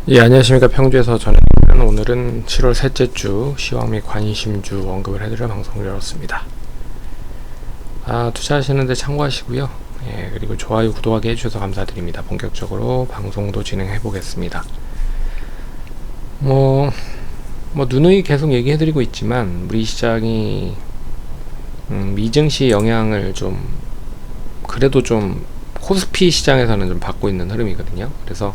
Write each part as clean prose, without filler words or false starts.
예, 안녕하십니까. 평주에서 전해드리는 오늘은 7월 셋째 주 시황 및 관심주 언급을 해드릴 방송을 열었습니다. 투자하시는데 참고하시고요. 예, 그리고 좋아요, 구독하게 해주셔서 감사드립니다. 본격적으로 방송도 진행해 보겠습니다. 누누이 계속 얘기해드리고 있지만 우리 시장이 미증시 영향을 그래도 코스피 시장에서는 좀 받고 있는 흐름이거든요. 그래서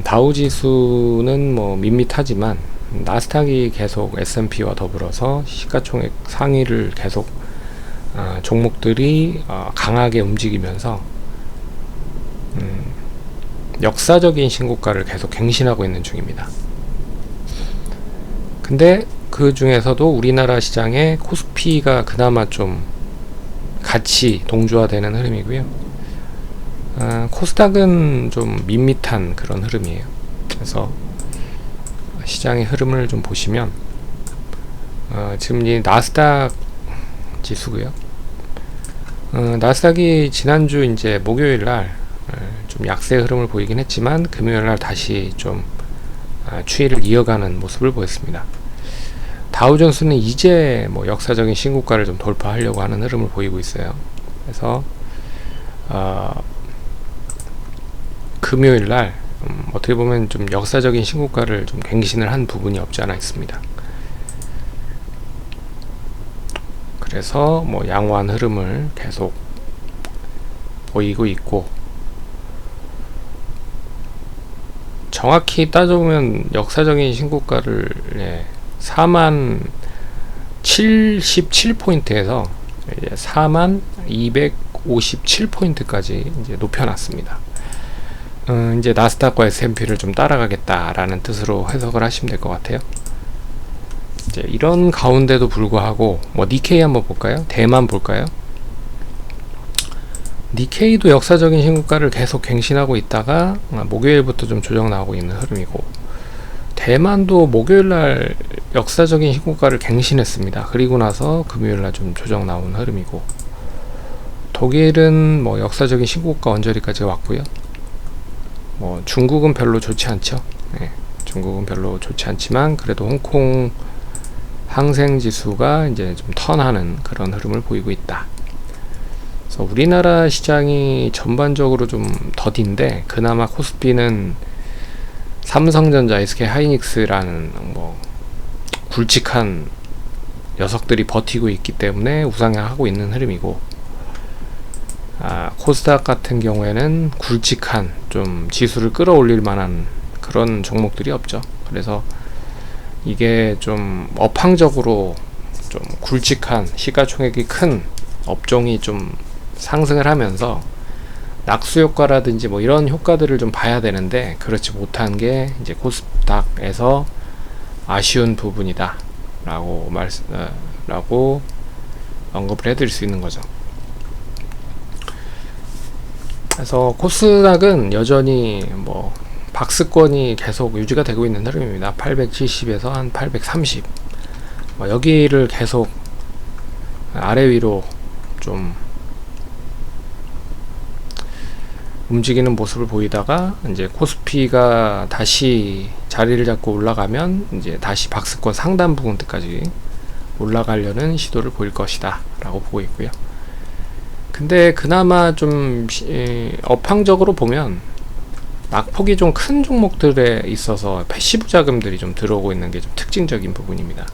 다우지수는 밋밋하지만 나스닥이 계속 S&P와 더불어서 시가총액 상위를 계속 종목들이 강하게 움직이면서 역사적인 신고가를 계속 갱신하고 있는 중입니다. 근데 그 중에서도 우리나라 시장의 코스피가 그나마 좀 같이 동조화되는 흐름이고요. 코스닥은 좀 밋밋한 그런 흐름이에요. 그래서 시장의 흐름을 좀 보시면 지금 이 나스닥 지수고요. 나스닥이 지난주 이제 목요일날 좀 약세 흐름을 보이긴 했지만 금요일날 다시 좀 추이를 이어가는 모습을 보였습니다. 다우존스는 이제 역사적인 신고가를 좀 돌파하려고 하는 흐름을 보이고 있어요. 그래서 금요일날 어떻게 보면 좀 역사적인 신고가를 좀 갱신을 한 부분이 없지 않아 있습니다. 그래서 양호한 흐름을 계속 보이고 있고, 정확히 따져보면 역사적인 신고가를 4만 77포인트에서 4만 257포인트까지 이제 높여놨습니다. 이제 나스닥과 S&P를 좀 따라가겠다라는 뜻으로 해석을 하시면 될 것 같아요. 이제 이런 가운데도 불구하고 니케이 한번 볼까요? 대만 볼까요? 니케이도 역사적인 신고가를 계속 갱신하고 있다가 목요일부터 좀 조정 나오고 있는 흐름이고, 대만도 목요일날 역사적인 신고가를 갱신했습니다. 그리고 나서 금요일날 좀 조정 나온 흐름이고, 독일은 역사적인 신고가 언저리까지 왔고요. 중국은 별로 좋지 않죠. 네, 중국은 별로 좋지 않지만 그래도 홍콩 항생지수가 이제 좀 턴하는 그런 흐름을 보이고 있다. 그래서 우리나라 시장이 전반적으로 좀 더딘데, 그나마 코스피는 삼성전자, SK 하이닉스라는 굵직한 녀석들이 버티고 있기 때문에 우상향하고 있는 흐름이고, 코스닥 같은 경우에는 굵직한 좀 지수를 끌어올릴 만한 그런 종목들이 없죠. 그래서 이게 좀 업황적으로 좀 굵직한 시가총액이 큰 업종이 좀 상승을 하면서 낙수 효과라든지 이런 효과들을 좀 봐야 되는데, 그렇지 못한 게 이제 코스닥에서 아쉬운 부분이다 라고 언급을 해드릴 수 있는 거죠. 그래서 코스닥은 여전히 박스권이 계속 유지가 되고 있는 흐름입니다. 870에서 한 830 여기를 계속 아래 위로 좀 움직이는 모습을 보이다가, 이제 코스피가 다시 자리를 잡고 올라가면 이제 다시 박스권 상단 부분까지 올라가려는 시도를 보일 것이다 라고 보고 있고요. 근데 그나마 좀 업황적으로 보면 낙폭이 좀 큰 종목들에 있어서 패시브 자금들이 좀 들어오고 있는 게 좀 특징적인 부분입니다.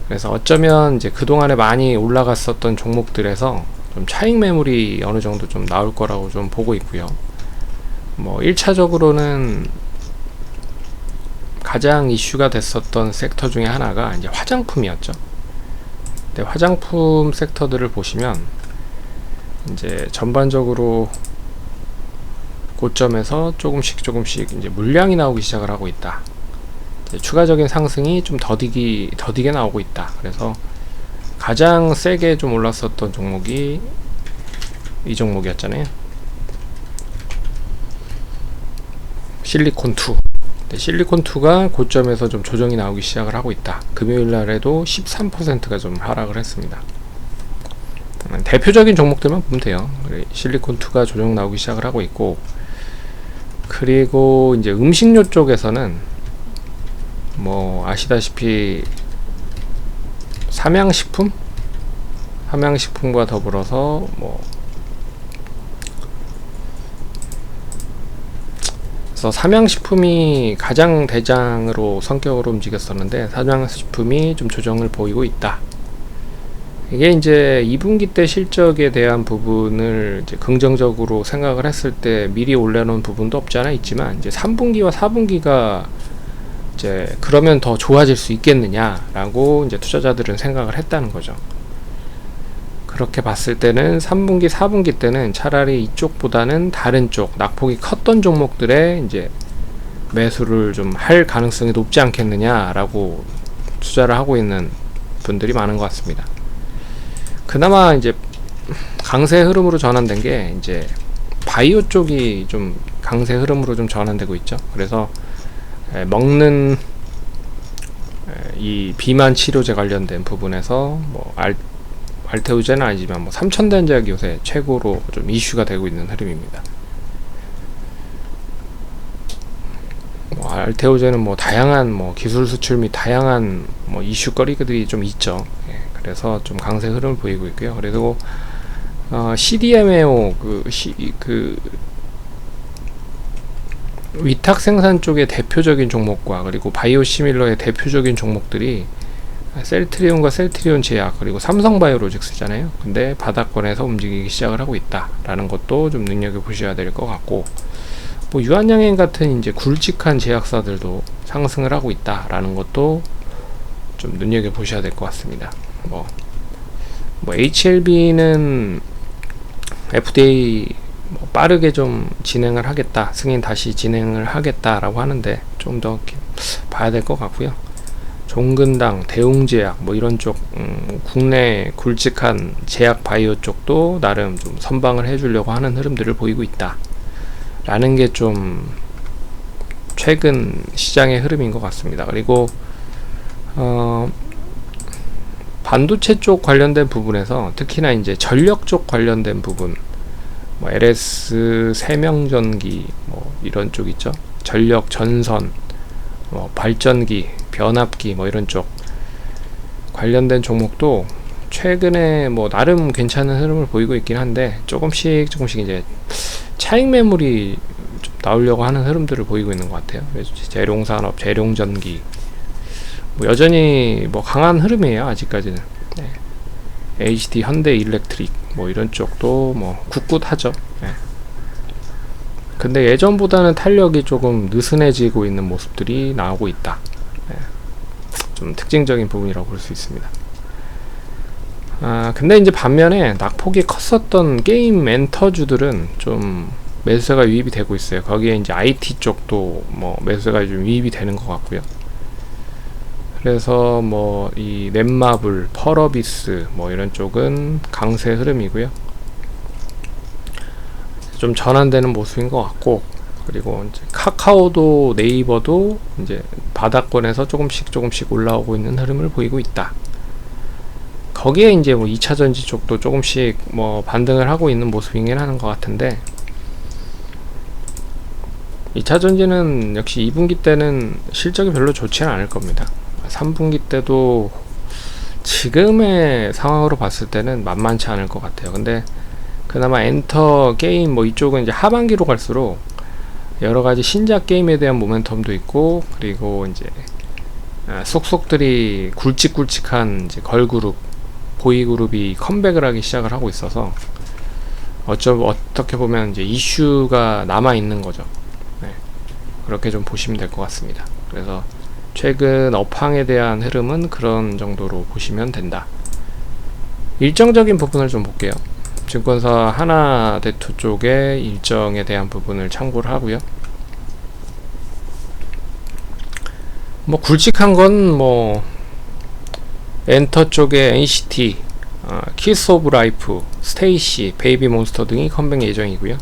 그래서 어쩌면 이제 그동안에 많이 올라갔었던 종목들에서 좀 차익 매물이 어느 정도 좀 나올 거라고 좀 보고 있고요. 1차적으로는 가장 이슈가 됐었던 섹터 중에 하나가 이제 화장품이었죠. 근데 화장품 섹터들을 보시면 이제 전반적으로 고점에서 조금씩 이제 물량이 나오기 시작을 하고 있다. 이제 추가적인 상승이 좀 더디게 나오고 있다. 그래서 가장 세게 좀 올랐었던 종목이 이 종목이었잖아요. 실리콘2. 실리콘2가 고점에서 좀 조정이 나오기 시작을 하고 있다. 금요일 날에도 13%가 좀 하락을 했습니다. 대표적인 종목들만 보면 돼요. 실리콘2가 조정 나오기 시작을 하고 있고, 그리고 이제 음식료 쪽에서는 뭐 아시다시피 삼양식품과 더불어서 뭐 그래서 삼양식품이 가장 대장으로 성격으로 움직였었는데 삼양식품이 좀 조정을 보이고 있다. 이게 이제 2분기 때 실적에 대한 부분을 이제 긍정적으로 생각을 했을 때 미리 올려놓은 부분도 없지 않아 있지만 이제 3분기와 4분기가 이제 그러면 더 좋아질 수 있겠느냐라고 이제 투자자들은 생각을 했다는 거죠. 그렇게 봤을 때는 3분기, 4분기 때는 차라리 이쪽보다는 다른 쪽, 낙폭이 컸던 종목들에 이제 매수를 좀 할 가능성이 높지 않겠느냐라고 투자를 하고 있는 분들이 많은 것 같습니다. 그나마 이제 강세 흐름으로 전환된 게 이제 바이오 쪽이 좀 강세 흐름으로 좀 전환되고 있죠. 그래서 먹는 이 비만 치료제 관련된 부분에서 뭐 알테오제는 아니지만 뭐 삼천대제약이 요새 최고로 좀 이슈가 되고 있는 흐름입니다. 뭐 알테오제는 뭐 다양한 뭐 기술 수출 및 다양한 뭐 이슈거리들이 좀 있죠. 그래서 좀 강세 흐름을 보이고 있고요. 그리고 CDMO 그 위탁 생산 쪽의 대표적인 종목과 그리고 바이오시밀러의 대표적인 종목들이 셀트리온과 셀트리온 제약 그리고 삼성바이오로직스잖아요. 근데 바닥권에서 움직이기 시작을 하고 있다라는 것도 좀 눈여겨 보셔야 될 것 같고, 뭐 유한양행 같은 이제 굵직한 제약사들도 상승을 하고 있다라는 것도 좀 눈여겨 보셔야 될 것 같습니다. 뭐 HLB는 FDA 뭐 빠르게 좀 진행을 하겠다, 승인 다시 진행을 하겠다라고 하는데 좀 더 봐야 될 것 같고요. 종근당, 대웅제약 뭐 이런 쪽 국내 굵직한 제약 바이오 쪽도 나름 좀 선방을 해주려고 하는 흐름들을 보이고 있다 라는 게 좀 최근 시장의 흐름인 것 같습니다. 그리고 반도체 쪽 관련된 부분에서 특히나 이제 전력 쪽 관련된 부분, 뭐 LS 세명전기 뭐 이런 쪽 있죠. 전력 전선, 뭐 발전기, 변압기 뭐 이런 쪽 관련된 종목도 최근에 뭐 나름 괜찮은 흐름을 보이고 있긴 한데 조금씩 이제 차익 매물이 좀 나오려고 하는 흐름들을 보이고 있는 것 같아요. 그래서 재룡산업, 재룡전기 뭐 여전히 뭐 강한 흐름이에요. 아직까지는. 네. HD 현대일렉트릭 뭐 이런 쪽도 뭐 굳굳하죠. 네. 근데 예전보다는 탄력이 조금 느슨해지고 있는 모습들이 나오고 있다. 네. 좀 특징적인 부분이라고 볼 수 있습니다. 근데 이제 반면에 낙폭이 컸었던 게임 엔터주들은 좀 매수세가 유입이 되고 있어요. 거기에 이제 IT 쪽도 뭐 매수세가 좀 유입이 되는 것 같고요. 그래서 뭐 이 넷마블, 펄어비스 뭐 이런 쪽은 강세 흐름이고요. 좀 전환되는 모습인 것 같고, 그리고 이제 카카오도 네이버도 이제 바닥권에서 조금씩 올라오고 있는 흐름을 보이고 있다. 거기에 이제 뭐 2차전지 쪽도 조금씩 뭐 반등을 하고 있는 모습이긴 하는 것 같은데, 2차전지는 역시 2분기 때는 실적이 별로 좋지는 않을 겁니다. 3분기 때도 지금의 상황으로 봤을 때는 만만치 않을 것 같아요. 근데 그나마 엔터 게임 뭐 이쪽은 이제 하반기로 갈수록 여러가지 신작 게임에 대한 모멘텀도 있고, 그리고 이제 속속들이 굵직굵직한 이제 걸그룹, 보이그룹이 컴백을 하기 시작을 하고 있어서 어떻게 보면 이제 이슈가 남아 있는 거죠. 네. 그렇게 좀 보시면 될 것 같습니다. 그래서 최근 업황에 대한 흐름은 그런 정도로 보시면 된다. 일정적인 부분을 좀 볼게요. 증권사 하나대투 쪽의 일정에 대한 부분을 참고를 하고요. 뭐 굵직한 건 뭐 엔터 쪽의 NCT, 키스 오브 라이프, 스테이시, 베이비몬스터 등이 컴백 예정이고요.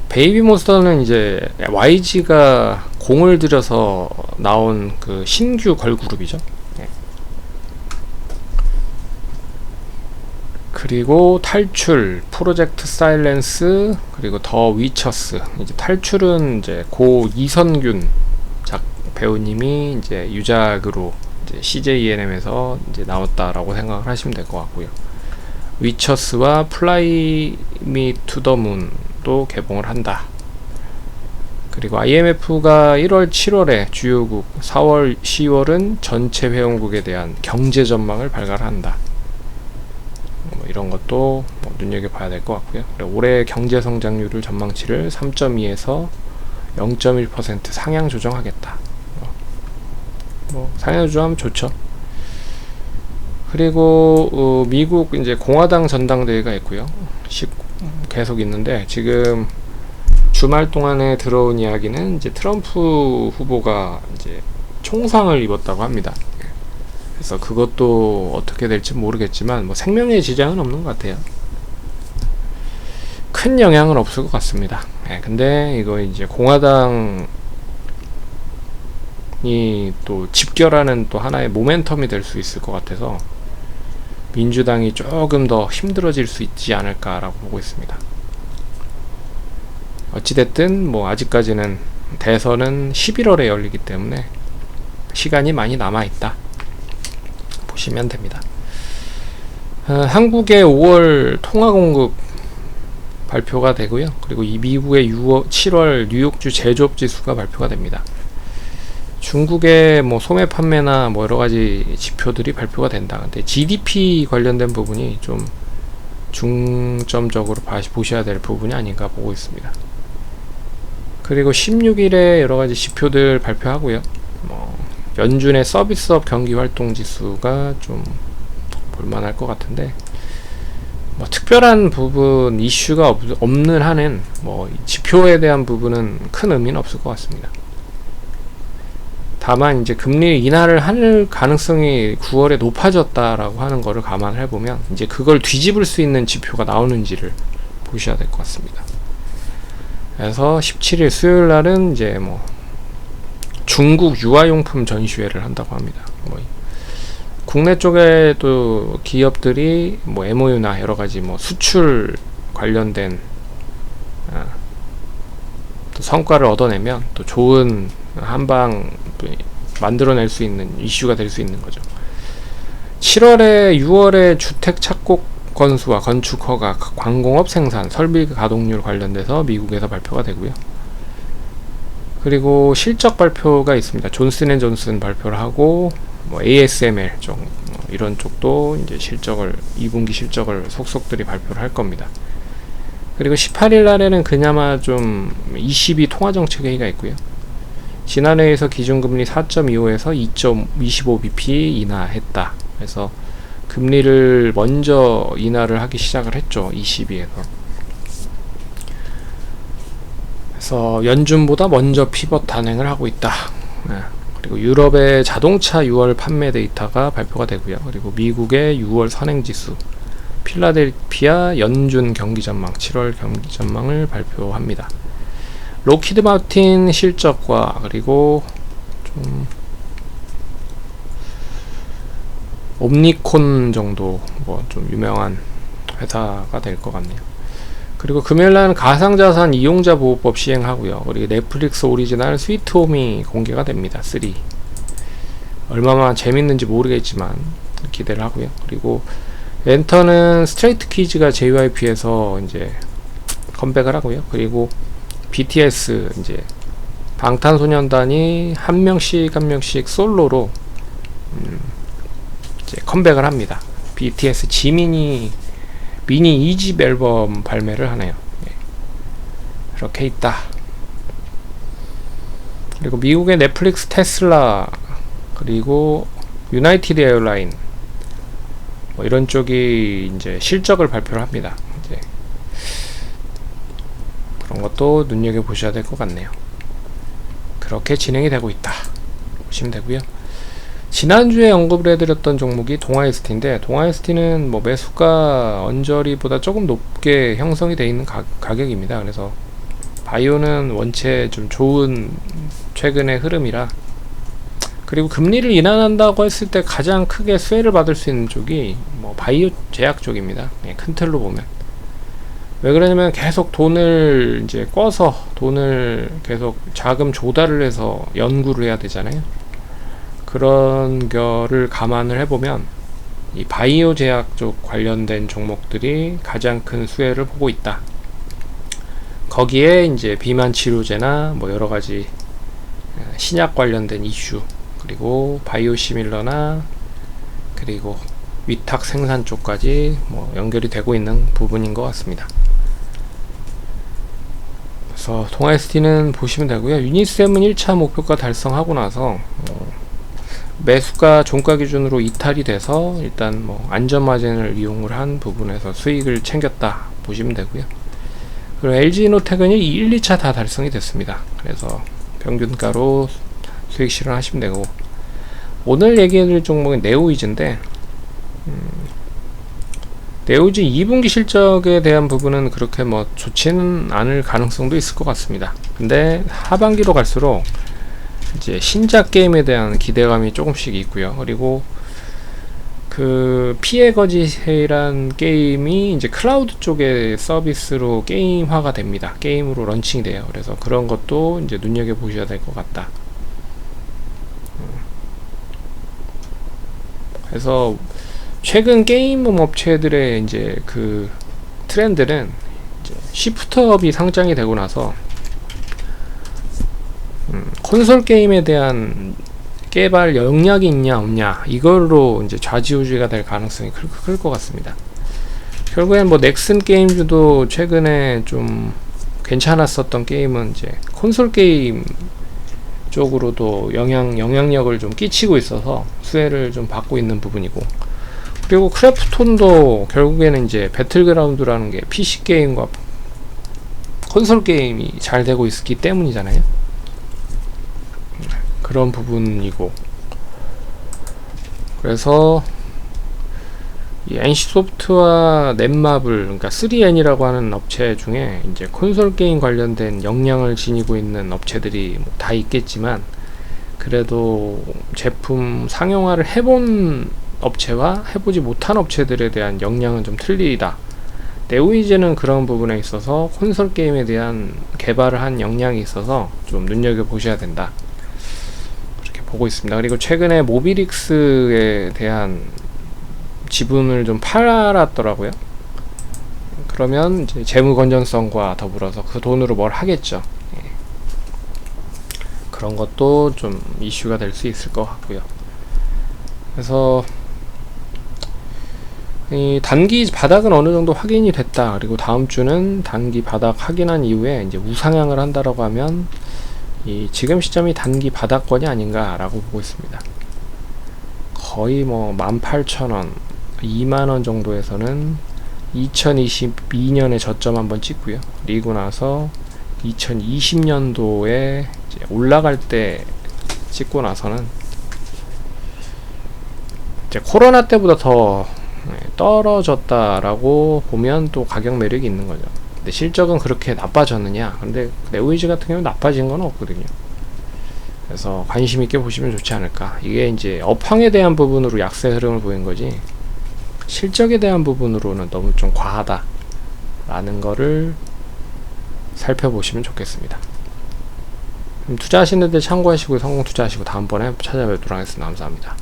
베이비몬스터는 이제 YG가 공을 들여서 나온 그 신규 걸그룹이죠. 네. 그리고 탈출, 프로젝트 사일렌스, 그리고 더 위쳐스. 이제 탈출은 이제 고 이선균 배우님이 이제 유작으로 이제 CJENM에서 이제 나왔다라고 생각을 하시면 될 것 같고요. 위쳐스와 플라이 미 투 더 문도 개봉을 한다. 그리고 IMF가 1월, 7월에 주요국, 4월, 10월은 전체 회원국에 대한 경제 전망을 발간한다. 뭐 이런 것도 뭐 눈여겨봐야 될 것 같고요. 올해 경제 성장률을 전망치를 3.2에서 0.1% 상향 조정하겠다. 상향 조정하면 좋죠. 그리고 미국 이제 공화당 전당대회가 있고요. 계속 있는데 지금 주말 동안에 들어온 이야기는 이제 트럼프 후보가 이제 총상을 입었다고 합니다. 그래서 그것도 어떻게 될지 모르겠지만 뭐 생명에 지장은 없는 것 같아요. 큰 영향은 없을 것 같습니다. 근데 이거 이제 공화당이 또 집결하는 또 하나의 모멘텀이 될 수 있을 것 같아서 민주당이 조금 더 힘들어질 수 있지 않을까라고 보고 있습니다. 어찌됐든 뭐 아직까지는 대선은 11월에 열리기 때문에 시간이 많이 남아있다 보시면 됩니다. 한국의 5월 통화공급 발표가 되고요. 그리고 이 미국의 7월 뉴욕주 제조업 지수가 발표가 됩니다. 중국의 뭐 소매 판매나 뭐 여러 가지 지표들이 발표가 된다. 근데 GDP 관련된 부분이 좀 중점적으로 보셔야 될 부분이 아닌가 보고 있습니다. 그리고 16일에 여러 가지 지표들 발표하고요. 뭐 연준의 서비스업 경기 활동 지수가 좀 볼만할 것 같은데 뭐 특별한 부분 이슈가 없는 한은 뭐 지표에 대한 부분은 큰 의미는 없을 것 같습니다. 다만 이제 금리 인하를 할 가능성이 9월에 높아졌다라고 하는 거를 감안해 보면 이제 그걸 뒤집을 수 있는 지표가 나오는지를 보셔야 될 것 같습니다. 그래서 17일 수요일 날은 이제 뭐 중국 유아용품 전시회를 한다고 합니다. 뭐 국내 쪽에도 기업들이 뭐 MOU나 여러 가지 뭐 수출 관련된 또 성과를 얻어내면 또 좋은 한방 만들어낼 수 있는 이슈가 될 수 있는 거죠. 7월에 6월에 주택 착곡 건수와 건축 허가, 관공업 생산, 설비 가동률 관련돼서 미국에서 발표가 되고요. 그리고 실적 발표가 있습니다. 존슨앤존슨 발표를 하고 뭐 ASML 쪽 이런 쪽도 이제 실적을 2분기 실적을 속속들이 발표를 할 겁니다. 그리고 18일 날에는 그나마 좀 ECB 통화정책회의가 있고요. 지난해에서 기준금리 4.25에서 2.25bp 인하했다. 그래서 금리를 먼저 인하를 하기 시작을 했죠. ECB에서. 그래서 연준보다 먼저 피벗 단행을 하고 있다. 그리고 유럽의 자동차 6월 판매 데이터가 발표가 되고요. 그리고 미국의 6월 선행지수, 필라델피아 연준 경기전망, 7월 경기전망을 발표합니다. 로키드 마틴 실적과 그리고 좀 옴니콘 정도 뭐 좀 유명한 회사가 될 것 같네요. 그리고 금요일날 가상자산 이용자 보호법 시행하고요. 그리고 넷플릭스 오리지널 스위트홈이 공개가 됩니다. 3 얼마나 재밌는지 모르겠지만 기대를 하고요. 그리고 엔터는 스트레이트 키즈가 JYP에서 이제 컴백을 하고요. 그리고 BTS 이제 방탄소년단이 한 명씩 솔로로 이제 컴백을 합니다. BTS 지민이 미니 2집 앨범 발매를 하네요. 이렇게 있다. 그리고 미국의 넷플릭스, 테슬라, 그리고 유나이티드 에어라인 뭐 이런 쪽이 이제 실적을 발표를 합니다. 이제 그런 것도 눈여겨 보셔야 될 것 같네요. 그렇게 진행이 되고 있다 보시면 되고요. 지난주에 언급을 해드렸던 종목이 동아ST인데, 동아ST는 뭐 매수가 언저리보다 조금 높게 형성이 되어 있는 가격입니다. 그래서 바이오는 원체 좀 좋은 최근의 흐름이라 그리고 금리를 인하한다고 했을 때 가장 크게 수혜를 받을 수 있는 쪽이 뭐 바이오 제약 쪽입니다. 큰 틀로 보면. 왜 그러냐면 계속 돈을 이제 꿔서 돈을 계속 자금 조달을 해서 연구를 해야 되잖아요. 그런 거를 감안을 해보면 이 바이오 제약 쪽 관련된 종목들이 가장 큰 수혜를 보고 있다. 거기에 이제 비만 치료제나 뭐 여러 가지 신약 관련된 이슈, 그리고 바이오 시밀러나 그리고 위탁 생산 쪽까지 뭐 연결이 되고 있는 부분인 것 같습니다. 그래서 동아ST는 보시면 되고요. 유니셈은 1차 목표가 달성하고 나서 매수가 종가 기준으로 이탈이 돼서 일단 뭐 안전마진을 이용을 한 부분에서 수익을 챙겼다 보시면 되고요. 그리고 LG이노텍은 1, 2차 다 달성이 됐습니다. 그래서 평균가로 수익 실현하시면 되고, 오늘 얘기해드릴 종목은 네오이즈인데 네오이즈 2분기 실적에 대한 부분은 그렇게 뭐 좋지는 않을 가능성도 있을 것 같습니다. 근데 하반기로 갈수록 이제 신작 게임에 대한 기대감이 조금씩 있고요. 그리고 그 피해 거짓이란 게임이 이제 클라우드 쪽의 서비스로 게임화가 됩니다. 게임으로 런칭이 돼요. 그래서 그런 것도 이제 눈여겨 보셔야 될 것 같다. 그래서 최근 게임 업체들의 이제 그 트렌드는 이제 시프트업이 상장이 되고 나서 콘솔 게임에 대한 개발 역량이 있냐 없냐 이걸로 이제 좌지우지가 될 가능성이 클 것 같습니다. 결국엔 뭐 넥슨 게임즈도 최근에 좀 괜찮았었던 게임은 이제 콘솔 게임 쪽으로도 영향력을 좀 끼치고 있어서 수혜를 좀 받고 있는 부분이고, 그리고 크래프톤도 결국에는 이제 배틀그라운드라는 게 PC 게임과 콘솔 게임이 잘 되고 있기 때문이잖아요. 그런 부분이고, 그래서 이 NC소프트와 넷마블, 그러니까 3N이라고 하는 업체 중에 이제 콘솔 게임 관련된 역량을 지니고 있는 업체들이 다 있겠지만, 그래도 제품 상용화를 해본 업체와 해보지 못한 업체들에 대한 역량은 좀 틀리다. 네오이즈는 그런 부분에 있어서 콘솔 게임에 대한 개발을 한 역량이 있어서 좀 눈여겨 보셔야 된다, 그렇게 보고 있습니다. 그리고 최근에 모비릭스에 대한 지분을 좀 팔았더라고요. 그러면 이제 재무 건전성과 더불어서 그 돈으로 뭘 하겠죠. 그런 것도 좀 이슈가 될 수 있을 것 같고요. 그래서 이 단기 바닥은 어느 정도 확인이 됐다. 그리고 다음 주는 단기 바닥 확인한 이후에 이제 우상향을 한다라고 하면 이 지금 시점이 단기 바닥권이 아닌가라고 보고 있습니다. 거의 뭐 18,000원, 2만원 정도에서는 2022년에 저점 한번 찍고요. 그리고 나서 2020년도에 이제 올라갈 때 찍고 나서는 이제 코로나 때보다 더 떨어졌다라고 보면 또 가격 매력이 있는 거죠. 근데 실적은 그렇게 나빠졌느냐? 근데 네오이즈 같은 경우는 나빠진 건 없거든요. 그래서 관심 있게 보시면 좋지 않을까. 이게 이제 업황에 대한 부분으로 약세 흐름을 보인 거지, 실적에 대한 부분으로는 너무 좀 과하다라는 거를 살펴보시면 좋겠습니다. 투자하시는 데 참고하시고 성공 투자하시고 다음번에 찾아뵙도록 하겠습니다. 감사합니다.